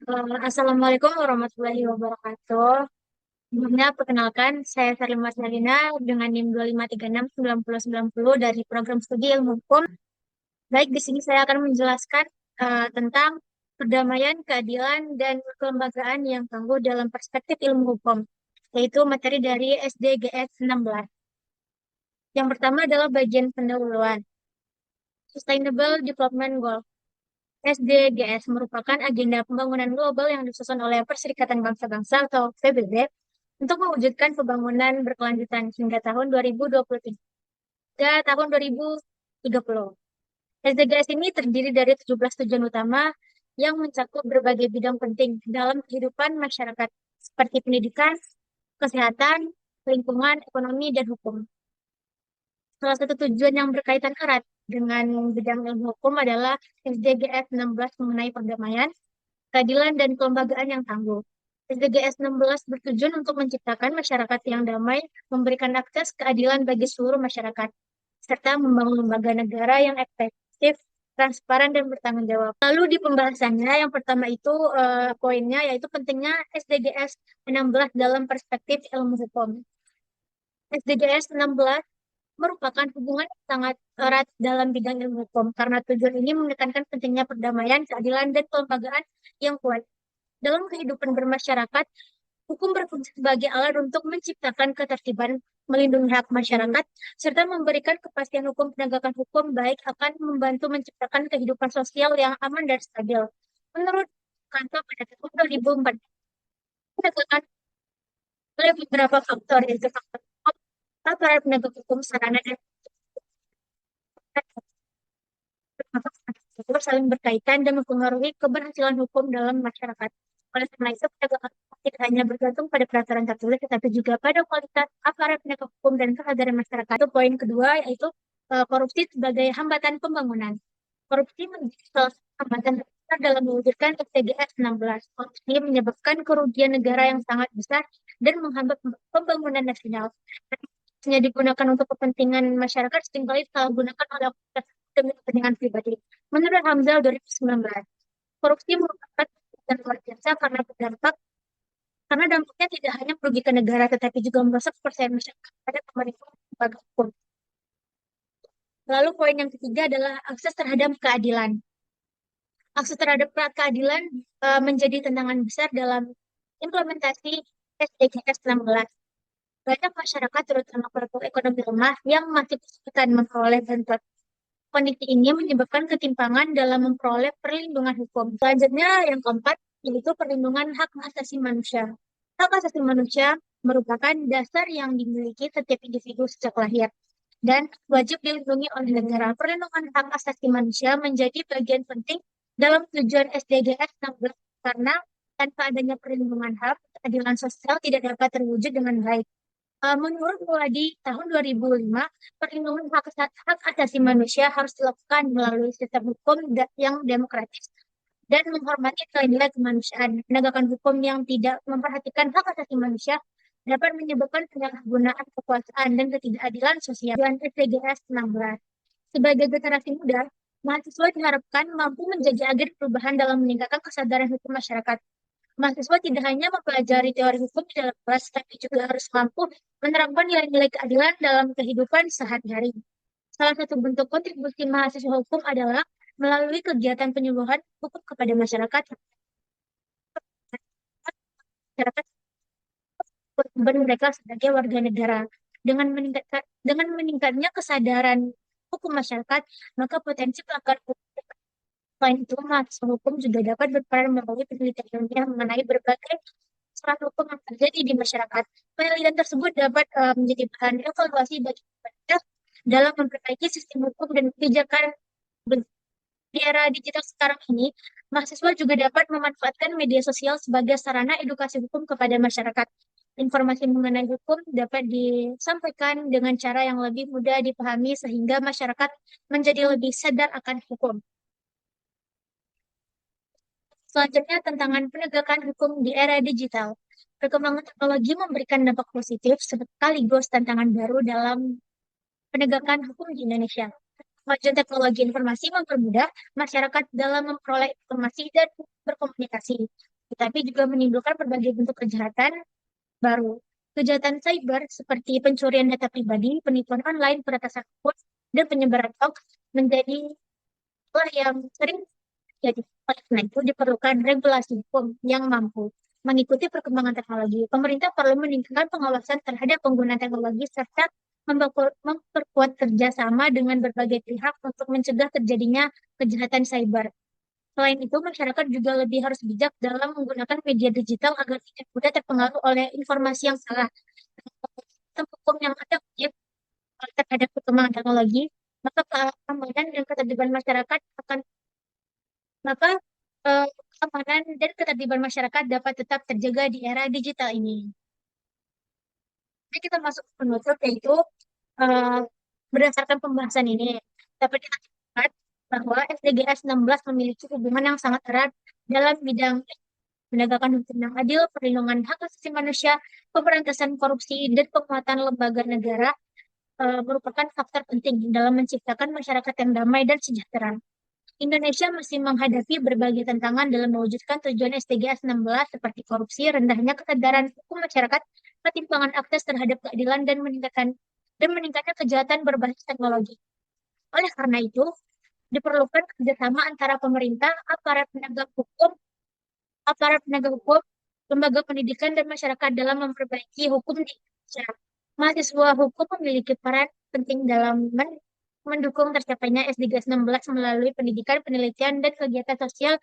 Assalamualaikum warahmatullahi wabarakatuh. Sebelumnya, perkenalkan, saya Sarlima Salina dengan NIM 25369090 dari program studi ilmu hukum. Baik, di sini saya akan menjelaskan tentang perdamaian, keadilan, dan kelembagaan yang tangguh dalam perspektif ilmu hukum, yaitu materi dari SDGS 16. Yang pertama adalah bagian pendahuluan, Sustainable Development Goal. SDGs merupakan agenda pembangunan global yang disusun oleh Perserikatan Bangsa-Bangsa atau PBB untuk mewujudkan pembangunan berkelanjutan hingga tahun 2023 hingga tahun 2030. SDGs ini terdiri dari 17 tujuan utama yang mencakup berbagai bidang penting dalam kehidupan masyarakat seperti pendidikan, kesehatan, lingkungan, ekonomi, dan hukum. Salah satu tujuan yang berkaitan erat dengan bidang ilmu hukum adalah SDGs 16 mengenai perdamaian, keadilan, dan kelembagaan yang tangguh. SDGs 16 bertujuan untuk menciptakan masyarakat yang damai, memberikan akses keadilan bagi seluruh masyarakat, serta membangun lembaga negara yang efektif, transparan, dan bertanggung jawab. Lalu di pembahasannya, yang pertama itu poinnya yaitu pentingnya SDGs 16 dalam perspektif ilmu hukum. SDGs 16 merupakan hubungan yang sangat erat dalam bidang ilmu hukum karena tujuan ini menekankan pentingnya perdamaian, keadilan, dan kelembagaan yang kuat. Dalam kehidupan bermasyarakat, hukum berfungsi sebagai alat untuk menciptakan ketertiban, melindungi hak masyarakat, serta memberikan kepastian hukum. Penegakan hukum baik akan membantu menciptakan kehidupan sosial yang aman dan stabil. Menurut kantor pada tahun 2004, penegakan oleh beberapa faktor, yaitu faktor hukum, aparat penegak hukum, sarana, dan faktor saling berkaitan dan mempengaruhi keberhasilan hukum dalam masyarakat. Oleh karena itu, penegakan hukum tidak hanya bergantung pada peraturan tertulis, tetapi juga pada kualitas aparat penegak hukum dan kesadaran masyarakat. Itu poin kedua, yaitu korupsi sebagai hambatan pembangunan. Korupsi menjadi salah satu hambatan terbesar dalam mewujudkan SDGs 16. Korupsi menyebabkan kerugian negara yang sangat besar dan menghambat pembangunan nasional. Hanya digunakan untuk kepentingan masyarakat, seringkali disalahgunakan oleh oknum demi kepentingan pribadi. Menurut Hamzah 2019, korupsi merupakan dan luar biasa karena dampaknya tidak hanya merugikan negara tetapi juga merusak kepercayaan masyarakat pada pemerintah dan lembaga hukum. Lalu poin yang ketiga adalah akses terhadap keadilan. Akses terhadap keadilan menjadi tantangan besar dalam implementasi SDGs 16. Banyak masyarakat, terutama kelompok ekonomi lemah, yang masih kesulitan memperoleh bantuan. Kondisi ini menyebabkan ketimpangan dalam memperoleh perlindungan hukum. Selanjutnya, yang keempat, yaitu perlindungan hak asasi manusia. Hak asasi manusia merupakan dasar yang dimiliki setiap individu sejak lahir dan wajib dilindungi oleh negara. Perlindungan hak asasi manusia menjadi bagian penting dalam tujuan SDGs 16 karena tanpa adanya perlindungan hak, keadilan sosial tidak dapat terwujud dengan baik. Menurut Muadi tahun 2005, perlindungan hak asasi manusia harus dilakukan melalui sistem hukum yang demokratis dan menghormati nilai-nilai kemanusiaan. Penegakan hukum yang tidak memperhatikan hak asasi manusia dapat menyebabkan penyalahgunaan kekuasaan dan ketidakadilan sosial. Dan SDGs 16. Sebagai generasi muda, mahasiswa diharapkan mampu menjadi agen perubahan dalam meningkatkan kesadaran hukum masyarakat. Mahasiswa tidak hanya mempelajari teori hukum di dalam kelas, tapi juga harus mampu menerapkan nilai-nilai keadilan dalam kehidupan sehari-hari. Salah satu bentuk kontribusi mahasiswa hukum adalah melalui kegiatan penyuluhan hukum kepada masyarakat. Masyarakat berkorban mereka sebagai warga negara. Dengan meningkatnya kesadaran hukum masyarakat, maka potensi pelanggaran hukum. Selain itu, mahasiswa hukum juga dapat berperan melalui penelitian ilmiah mengenai berbagai persoalan hukum yang terjadi di masyarakat. Penelitian tersebut dapat menjadi bahan evaluasi bagi pemerintah dalam memperbaiki sistem hukum dan kebijakan. Di era digital sekarang ini, mahasiswa juga dapat memanfaatkan media sosial sebagai sarana edukasi hukum kepada masyarakat. Informasi mengenai hukum dapat disampaikan dengan cara yang lebih mudah dipahami sehingga masyarakat menjadi lebih sadar akan hukum. Selanjutnya, tantangan penegakan hukum di era digital. Perkembangan teknologi memberikan dampak positif sekaligus tantangan baru dalam penegakan hukum di Indonesia. Kemajuan teknologi informasi mempermudah masyarakat dalam memperoleh informasi dan berkomunikasi. tetapi juga menimbulkan berbagai bentuk kejahatan baru. Kejahatan cyber seperti pencurian data pribadi, penipuan online, peretasan akun, dan penyebaran hoax menjadi hal yang sering terjadi. Oleh karena itu, diperlukan regulasi hukum yang mampu mengikuti perkembangan teknologi. Pemerintah perlu meningkatkan pengawasan terhadap penggunaan teknologi serta memperkuat kerjasama dengan berbagai pihak untuk mencegah terjadinya kejahatan cyber. Selain itu, masyarakat juga lebih harus bijak dalam menggunakan media digital agar tidak mudah terpengaruh oleh informasi yang salah. Sistem hukum yang ada ya, terhadap perkembangan teknologi, maka keamanan dan ketertiban masyarakat akan maka eh, keamanan dan ketertiban masyarakat dapat tetap terjaga di era digital ini. Jadi kita masuk ke penutup yaitu eh, berdasarkan pembahasan ini dapat kita lihat bahwa SDGs 16 memiliki hubungan yang sangat erat dalam bidang penegakan hukum yang adil, perlindungan hak asasi manusia, pemberantasan korupsi, dan penguatan lembaga negara merupakan faktor penting dalam menciptakan masyarakat yang damai dan sejahtera. Indonesia masih menghadapi berbagai tantangan dalam mewujudkan tujuan SDGs 16 seperti korupsi, rendahnya kesadaran hukum masyarakat, ketimpangan akses terhadap keadilan, dan meningkatnya kejahatan berbasis teknologi. Oleh karena itu, diperlukan kerjasama antara pemerintah, aparat penegak hukum, lembaga pendidikan, dan masyarakat dalam memperbaiki hukum di Indonesia. Mahasiswa hukum memiliki peran penting dalam mendukung tercapainya SDGs 16 melalui pendidikan, penelitian, dan kegiatan sosial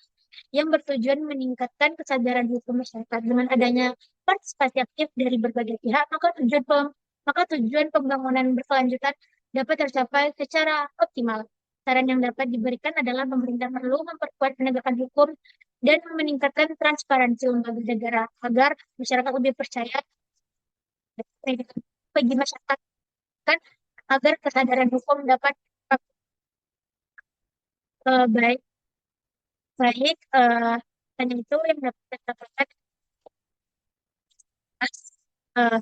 yang bertujuan meningkatkan kesadaran hukum masyarakat. Dengan adanya partisipasi aktif dari berbagai pihak, maka tujuan pembangunan berkelanjutan dapat tercapai secara optimal. Saran yang dapat diberikan adalah pemerintah perlu memperkuat penegakan hukum dan meningkatkan transparansi lembaga negara agar masyarakat lebih percaya bagi masyarakat kan, agar kesadaran hukum dapat baik baik hanya itu yang dapat saya katakan.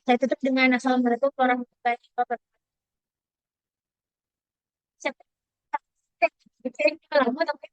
Saya tutup dengan assalamualaikum warahmatullahi wabarakatuh. Siapa? Lama tapi